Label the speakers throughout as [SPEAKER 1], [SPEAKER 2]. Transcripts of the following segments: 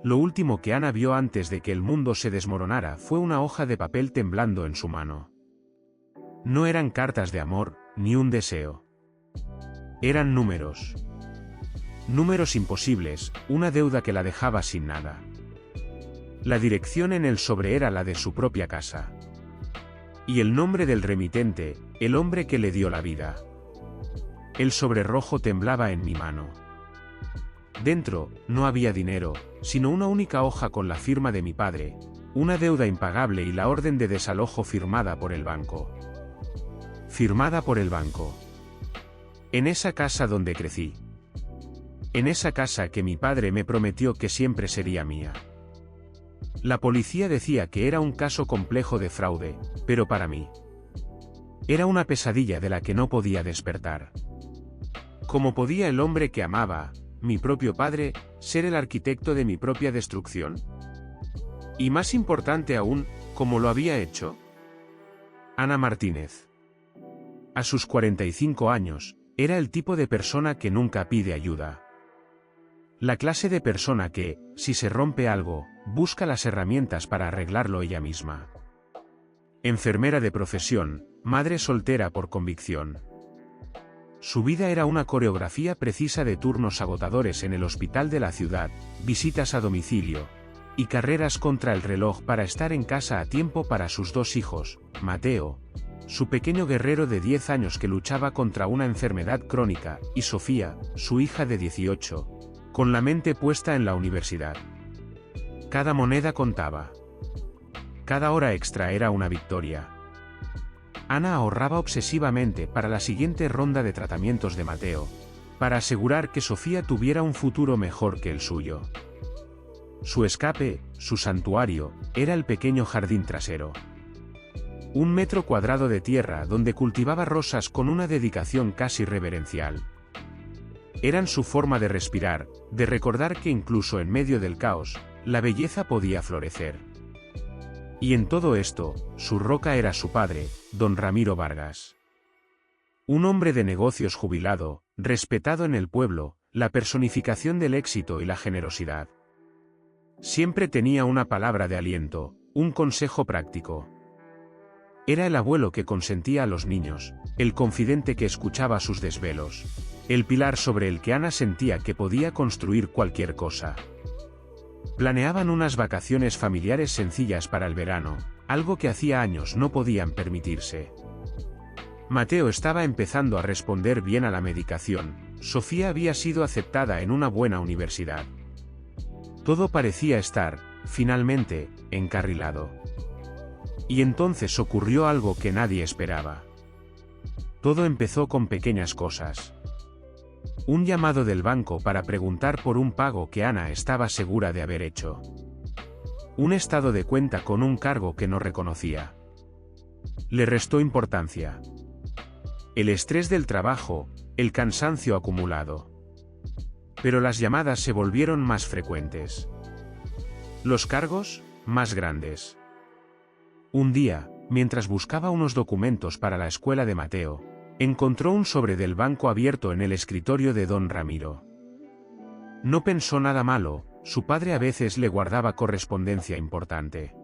[SPEAKER 1] Lo último que Ana vio antes de que el mundo se desmoronara fue una hoja de papel temblando en su mano. No eran cartas de amor, ni un deseo. Eran números. Números imposibles, una deuda que la dejaba sin nada. La dirección en el sobre era la de su propia casa. Y el nombre del remitente, el hombre que le dio la vida. El sobre rojo temblaba en mi mano. Dentro, no había dinero, sino una única hoja con la firma de mi padre, una deuda impagable y la orden de desalojo firmada por el banco. Firmada por el banco. En esa casa donde crecí. En esa casa que mi padre me prometió que siempre sería mía. La policía decía que era un caso complejo de fraude, pero para mí era una pesadilla de la que no podía despertar. ¿Cómo podía el hombre que amaba, mi propio padre, ser el arquitecto de mi propia destrucción? Y más importante aún, ¿cómo lo había hecho? Ana Martínez. A sus 45 años, era el tipo de persona que nunca pide ayuda. La clase de persona que, si se rompe algo, busca las herramientas para arreglarlo ella misma. Enfermera de profesión, madre soltera por convicción. Su vida era una coreografía precisa de turnos agotadores en el hospital de la ciudad, visitas a domicilio, y carreras contra el reloj para estar en casa a tiempo para sus 2 hijos, Mateo, su pequeño guerrero de 10 años que luchaba contra una enfermedad crónica, y Sofía, su hija de 18, con la mente puesta en la universidad. Cada moneda contaba. Cada hora extra era una victoria. Ana ahorraba obsesivamente para la siguiente ronda de tratamientos de Mateo, para asegurar que Sofía tuviera un futuro mejor que el suyo. Su escape, su santuario, era el pequeño jardín trasero. 1 metro cuadrado de tierra donde cultivaba rosas con una dedicación casi reverencial. Eran su forma de respirar, de recordar que incluso en medio del caos, la belleza podía florecer. Y en todo esto, su roca era su padre, don Ramiro Vargas. Un hombre de negocios jubilado, respetado en el pueblo, la personificación del éxito y la generosidad. Siempre tenía una palabra de aliento, un consejo práctico. Era el abuelo que consentía a los niños, el confidente que escuchaba sus desvelos, el pilar sobre el que Ana sentía que podía construir cualquier cosa. Planeaban unas vacaciones familiares sencillas para el verano, algo que hacía años no podían permitirse. Mateo estaba empezando a responder bien a la medicación, Sofía había sido aceptada en una buena universidad. Todo parecía estar, finalmente, encarrilado. Y entonces ocurrió algo que nadie esperaba. Todo empezó con pequeñas cosas. Un llamado del banco para preguntar por un pago que Ana estaba segura de haber hecho. Un estado de cuenta con un cargo que no reconocía. Le restó importancia. El estrés del trabajo, el cansancio acumulado. Pero las llamadas se volvieron más frecuentes. Los cargos, más grandes. Un día, mientras buscaba unos documentos para la escuela de Mateo, encontró un sobre del banco abierto en el escritorio de don Ramiro. No pensó nada malo, su padre a veces le guardaba correspondencia importante.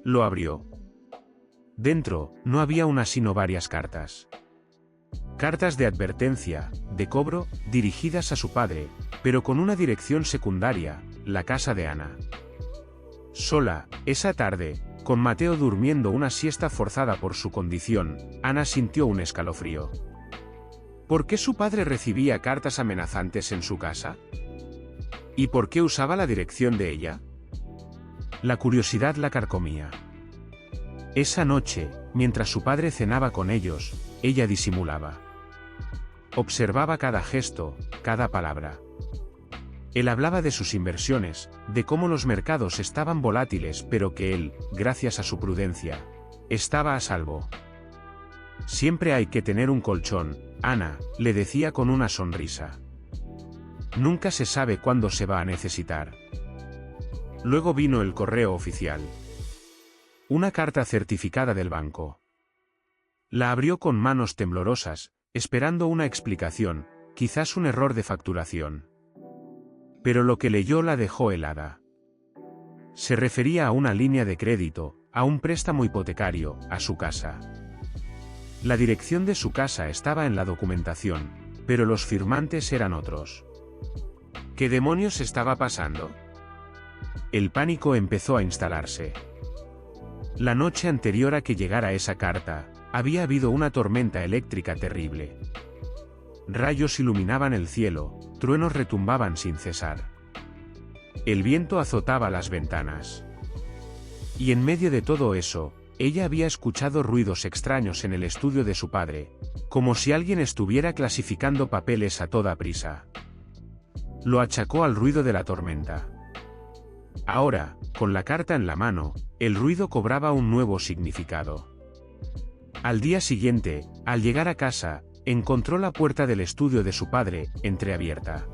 [SPEAKER 1] Lo abrió. Dentro, no había una sino varias cartas. Cartas de advertencia, de cobro, dirigidas a su padre, pero con una dirección secundaria, la casa de Ana. Sola, esa tarde, con Mateo durmiendo una siesta forzada por su condición, Ana sintió un escalofrío. ¿Por qué su padre recibía cartas amenazantes en su casa? ¿Y por qué usaba la dirección de ella? La curiosidad la carcomía. Esa noche, mientras su padre cenaba con ellos, ella disimulaba. Observaba cada gesto, cada palabra. Él hablaba de sus inversiones, de cómo los mercados estaban volátiles pero que él, gracias a su prudencia, estaba a salvo. Siempre hay que tener un colchón, Ana, le decía con una sonrisa. Nunca se sabe cuándo se va a necesitar. Luego vino el correo oficial. Una carta certificada del banco. La abrió con manos temblorosas, esperando una explicación, quizás un error de facturación. Pero lo que leyó la dejó helada. Se refería a una línea de crédito, a un préstamo hipotecario, a su casa. La dirección de su casa estaba en la documentación, pero los firmantes eran otros. ¿Qué demonios estaba pasando? El pánico empezó a instalarse. La noche anterior a que llegara esa carta, había habido una tormenta eléctrica terrible. Rayos iluminaban el cielo, truenos retumbaban sin cesar. El viento azotaba las ventanas. Y en medio de todo eso, ella había escuchado ruidos extraños en el estudio de su padre, como si alguien estuviera clasificando papeles a toda prisa. Lo achacó al ruido de la tormenta. Ahora, con la carta en la mano, el ruido cobraba un nuevo significado. Al día siguiente, al llegar a casa, encontró la puerta del estudio de su padre, entreabierta.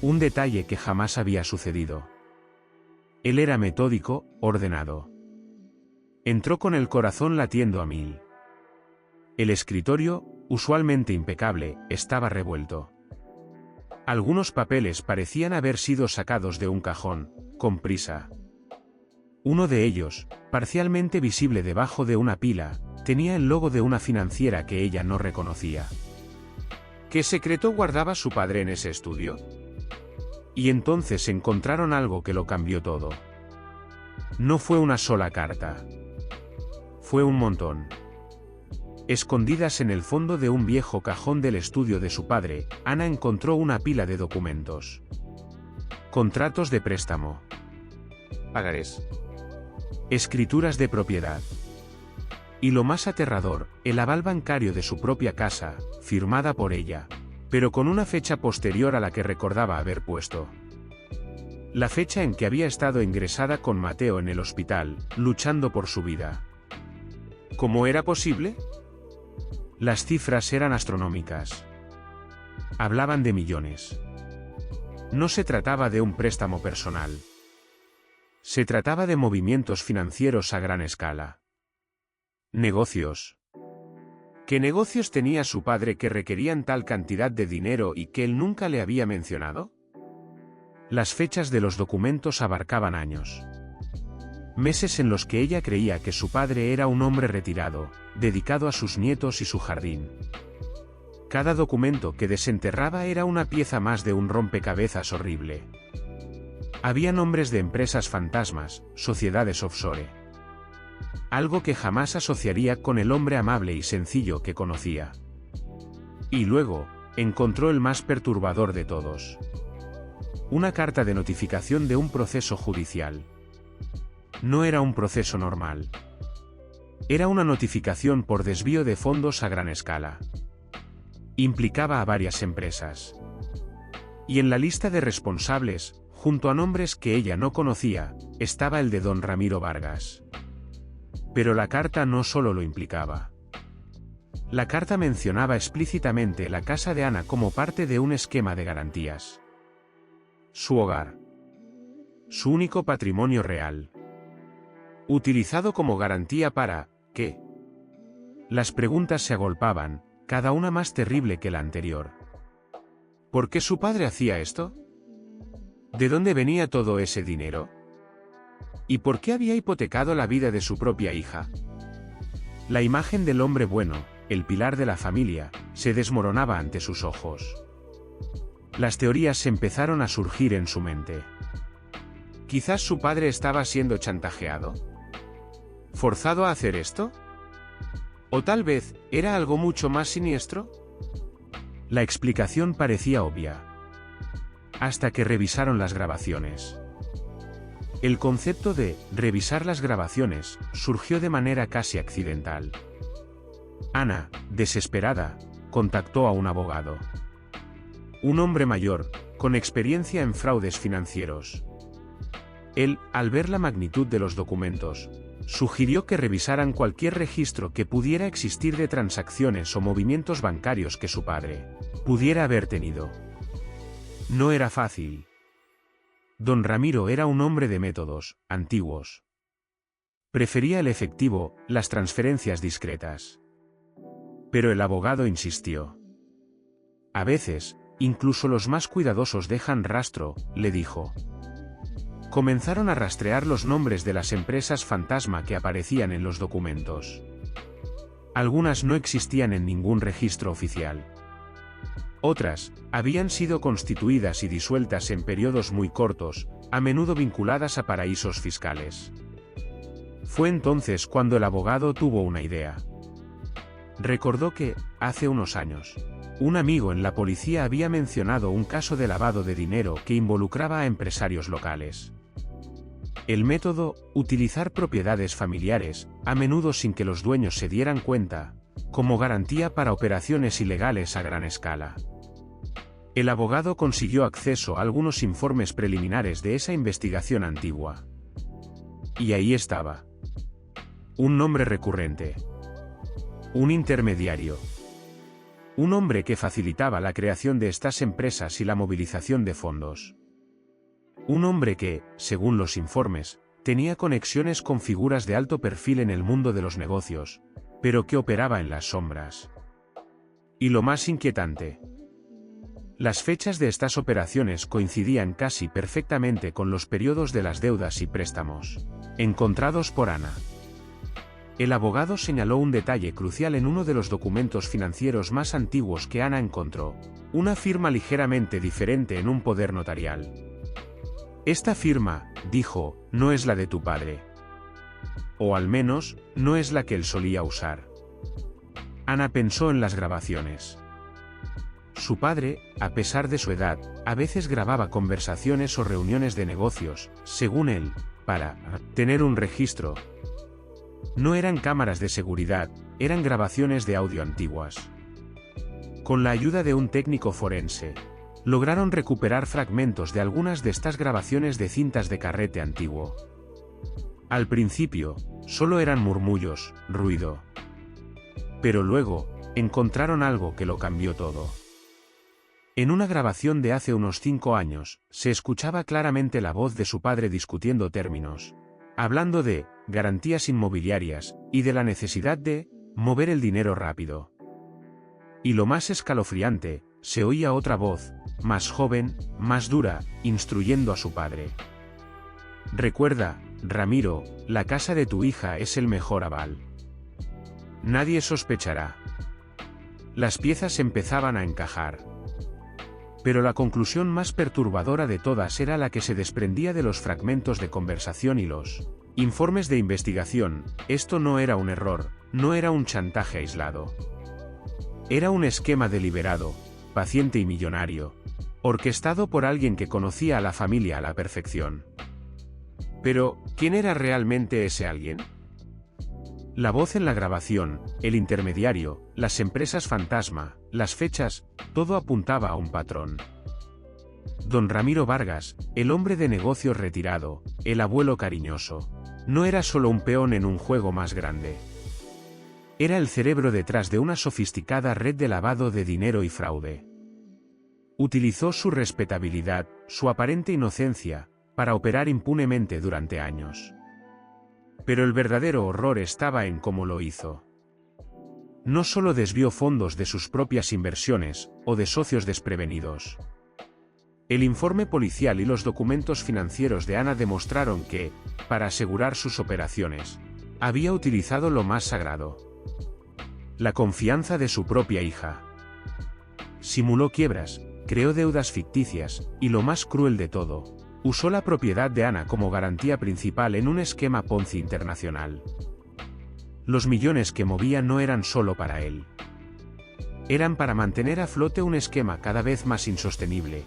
[SPEAKER 1] Un detalle que jamás había sucedido. Él era metódico, ordenado. Entró con el corazón latiendo a 1000. El escritorio, usualmente impecable, estaba revuelto. Algunos papeles parecían haber sido sacados de un cajón, con prisa. Uno de ellos, parcialmente visible debajo de una pila, tenía el logo de una financiera que ella no reconocía. ¿Qué secreto guardaba su padre en ese estudio? Y entonces encontraron algo que lo cambió todo. No fue una sola carta. Fue un montón. Escondidas en el fondo de un viejo cajón del estudio de su padre, Ana encontró una pila de documentos. Contratos de préstamo. Pagarés. Escrituras de propiedad. Y lo más aterrador, el aval bancario de su propia casa, firmada por ella, pero con una fecha posterior a la que recordaba haber puesto. La fecha en que había estado ingresada con Mateo en el hospital, luchando por su vida. ¿Cómo era posible? Las cifras eran astronómicas. Hablaban de millones. No se trataba de un préstamo personal. Se trataba de movimientos financieros a gran escala. Negocios. ¿Qué negocios tenía su padre que requerían tal cantidad de dinero y que él nunca le había mencionado? Las fechas de los documentos abarcaban años. Meses en los que ella creía que su padre era un hombre retirado, dedicado a sus nietos y su jardín. Cada documento que desenterraba era una pieza más de un rompecabezas horrible. Había nombres de empresas fantasmas, sociedades offshore. Algo que jamás asociaría con el hombre amable y sencillo que conocía. Y luego, encontró el más perturbador de todos. Una carta de notificación de un proceso judicial. No era un proceso normal. Era una notificación por desvío de fondos a gran escala. Implicaba a varias empresas. Y en la lista de responsables, junto a nombres que ella no conocía, estaba el de don Ramiro Vargas. Pero la carta no solo lo implicaba. La carta mencionaba explícitamente la casa de Ana como parte de un esquema de garantías. Su hogar. Su único patrimonio real. Utilizado como garantía para, ¿qué? Las preguntas se agolpaban, cada una más terrible que la anterior. ¿Por qué su padre hacía esto? ¿De dónde venía todo ese dinero? ¿Y por qué había hipotecado la vida de su propia hija? La imagen del hombre bueno, el pilar de la familia, se desmoronaba ante sus ojos. Las teorías empezaron a surgir en su mente. Quizás su padre estaba siendo chantajeado. ¿Forzado a hacer esto? ¿O tal vez, era algo mucho más siniestro? La explicación parecía obvia. Hasta que revisaron las grabaciones. El concepto de revisar las grabaciones surgió de manera casi accidental. Ana, desesperada, contactó a un abogado. Un hombre mayor, con experiencia en fraudes financieros. Él, al ver la magnitud de los documentos, sugirió que revisaran cualquier registro que pudiera existir de transacciones o movimientos bancarios que su padre pudiera haber tenido. No era fácil. Don Ramiro era un hombre de métodos antiguos. Prefería el efectivo, las transferencias discretas. Pero el abogado insistió. A veces, Incluso los más cuidadosos dejan rastro, le dijo. Comenzaron a rastrear los nombres de las empresas fantasma que aparecían en los documentos. Algunas no existían en ningún registro oficial. Otras, habían sido constituidas y disueltas en periodos muy cortos, a menudo vinculadas a paraísos fiscales. Fue entonces cuando el abogado tuvo una idea. Recordó que, hace unos años, un amigo en la policía había mencionado un caso de lavado de dinero que involucraba a empresarios locales. El método, utilizar propiedades familiares, a menudo sin que los dueños se dieran cuenta, como garantía para operaciones ilegales a gran escala. El abogado consiguió acceso a algunos informes preliminares de esa investigación antigua. Y ahí estaba. Un nombre recurrente. Un intermediario. Un hombre que facilitaba la creación de estas empresas y la movilización de fondos. Un hombre que, según los informes, tenía conexiones con figuras de alto perfil en el mundo de los negocios, pero que operaba en las sombras. Y lo más inquietante. Las fechas de estas operaciones coincidían casi perfectamente con los periodos de las deudas y préstamos encontrados por Ana. El abogado señaló un detalle crucial en uno de los documentos financieros más antiguos que Ana encontró, una firma ligeramente diferente en un poder notarial. Esta firma, dijo, no es la de tu padre. O al menos, no es la que él solía usar. Ana pensó en las grabaciones. Su padre, a pesar de su edad, a veces grababa conversaciones o reuniones de negocios, según él, para tener un registro. No eran cámaras de seguridad, eran grabaciones de audio antiguas. Con la ayuda de un técnico forense, lograron recuperar fragmentos de algunas de estas grabaciones de cintas de carrete antiguo. Al principio, solo eran murmullos, ruido. Pero luego, encontraron algo que lo cambió todo. En una grabación de hace unos 5 años, se escuchaba claramente la voz de su padre discutiendo términos, hablando de garantías inmobiliarias y de la necesidad de mover el dinero rápido. Y lo más escalofriante, se oía otra voz, más joven, más dura, instruyendo a su padre. Recuerda, Ramiro, la casa de tu hija es el mejor aval. Nadie sospechará. Las piezas empezaban a encajar. Pero la conclusión más perturbadora de todas era la que se desprendía de los fragmentos de conversación y los informes de investigación. Esto no era un error, no era un chantaje aislado. Era un esquema deliberado, paciente y millonario, orquestado por alguien que conocía a la familia a la perfección. Pero, ¿quién era realmente ese alguien? La voz en la grabación, el intermediario, las empresas fantasma, las fechas, todo apuntaba a un patrón. Don Ramiro Vargas, el hombre de negocios retirado, el abuelo cariñoso, no era solo un peón en un juego más grande. Era el cerebro detrás de una sofisticada red de lavado de dinero y fraude. Utilizó su respetabilidad, su aparente inocencia, para operar impunemente durante años. Pero el verdadero horror estaba en cómo lo hizo. No solo desvió fondos de sus propias inversiones, o de socios desprevenidos. El informe policial y los documentos financieros de Ana demostraron que, para asegurar sus operaciones, había utilizado lo más sagrado: la confianza de su propia hija. Simuló quiebras, creó deudas ficticias, y lo más cruel de todo, usó la propiedad de Ana como garantía principal en un esquema Ponzi internacional. Los millones que movía no eran solo para él. Eran para mantener a flote un esquema cada vez más insostenible,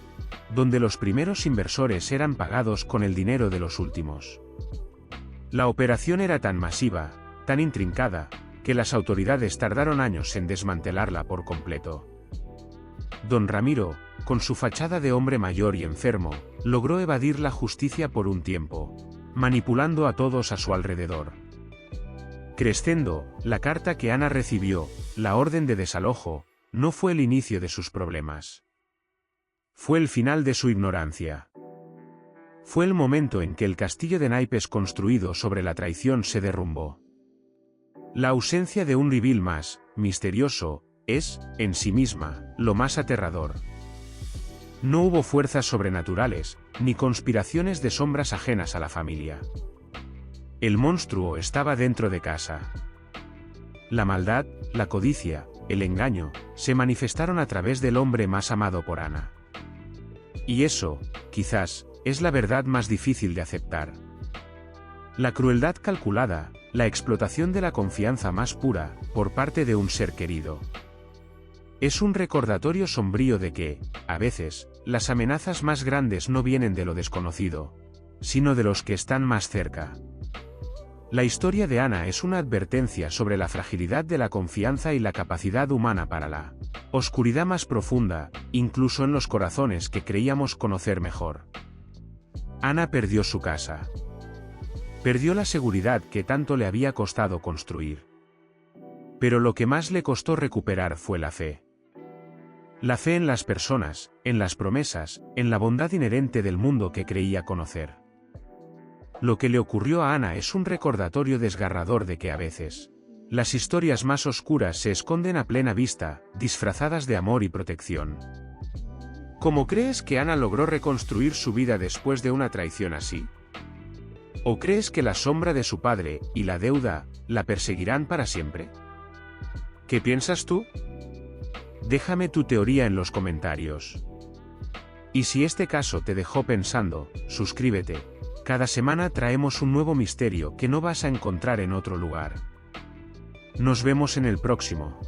[SPEAKER 1] donde los primeros inversores eran pagados con el dinero de los últimos. La operación era tan masiva, tan intrincada, que las autoridades tardaron años en desmantelarla por completo. Don Ramiro, con su fachada de hombre mayor y enfermo, logró evadir la justicia por un tiempo, manipulando a todos a su alrededor. Crescendo, la carta que Ana recibió, la orden de desalojo, no fue el inicio de sus problemas. Fue el final de su ignorancia. Fue el momento en que el castillo de naipes construido sobre la traición se derrumbó. La ausencia de un reveal más misterioso es, en sí misma, lo más aterrador. No hubo fuerzas sobrenaturales, ni conspiraciones de sombras ajenas a la familia. El monstruo estaba dentro de casa. La maldad, la codicia, el engaño, se manifestaron a través del hombre más amado por Ana. Y eso, quizás, es la verdad más difícil de aceptar. La crueldad calculada, la explotación de la confianza más pura, por parte de un ser querido. Es un recordatorio sombrío de que, a veces, las amenazas más grandes no vienen de lo desconocido, sino de los que están más cerca. La historia de Ana es una advertencia sobre la fragilidad de la confianza y la capacidad humana para la oscuridad más profunda, incluso en los corazones que creíamos conocer mejor. Ana perdió su casa. Perdió la seguridad que tanto le había costado construir. Pero lo que más le costó recuperar fue la fe. La fe en las personas, en las promesas, en la bondad inherente del mundo que creía conocer. Lo que le ocurrió a Ana es un recordatorio desgarrador de que a veces, las historias más oscuras se esconden a plena vista, disfrazadas de amor y protección. ¿Cómo crees que Ana logró reconstruir su vida después de una traición así? ¿O crees que la sombra de su padre y la deuda la perseguirán para siempre? ¿Qué piensas tú? Déjame tu teoría en los comentarios. Y si este caso te dejó pensando, suscríbete. Cada semana traemos un nuevo misterio que no vas a encontrar en otro lugar. Nos vemos en el próximo.